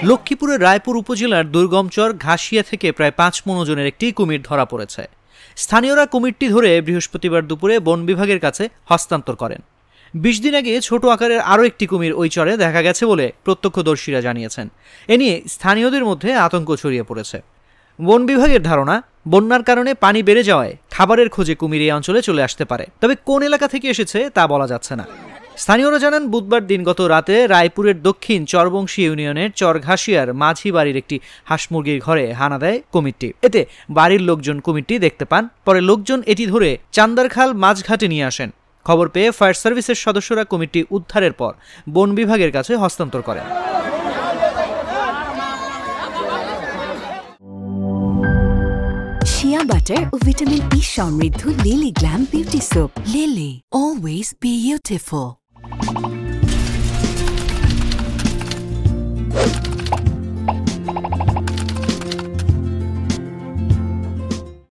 লক্ষ্মীপুরের রায়পুর উপজেলার দুর্গমচর ঘাসিয়া থেকে প্রায় ৫ মণ ওজনের একটি কুমির ধরা পড়েছে। স্থানীয়রা কুমিরটি ধরে বৃহস্পতিবার দুপুরে বন বিভাগের কাছে হস্তান্তর করেন। ২০ দিন আগে ছোট আকারের আরও একটি কুমির ওই চরে দেখা গেছে বলে প্রত্যক্ষদর্শীরা জানিয়েছেন। এ নিয়ে স্থানীয়দের মধ্যে আতঙ্ক ছড়িয়ে পড়েছে। বন বিভাগের ধারণা, বন্যার কারণে পানি বেড়ে যাওয়ায় খাবারের খোঁজে কুমির এই অঞ্চলে চলে আসতে পারে, তবে কোন এলাকা থেকে এসেছে তা বলা যাচ্ছে না। স্থানীয়রা জানান, বুধবার দিনগত রাতে রায়পুরের দক্ষিণ চরবংশী ইউনিয়নের চরঘাসিয়ার মাঝি বাড়ির একটি হাঁস মুরগির ঘরে হানা দেয় কুমিরটি। এতে বাড়ির লোকজন কুমিরটি দেখতে পান। পরে লোকজন এটি ধরে চান্দারখাল মাঝঘাটে নিয়ে আসেন। খবর পেয়ে ফায়ার সার্ভিসের সদস্যরা কুমিরটি উদ্ধারের পর বন বিভাগের কাছে হস্তান্তর করেন। শিয়া বাটার ও ভিটামিন ই সমৃদ্ধ lily glam beauty soap. Lily, always beautiful.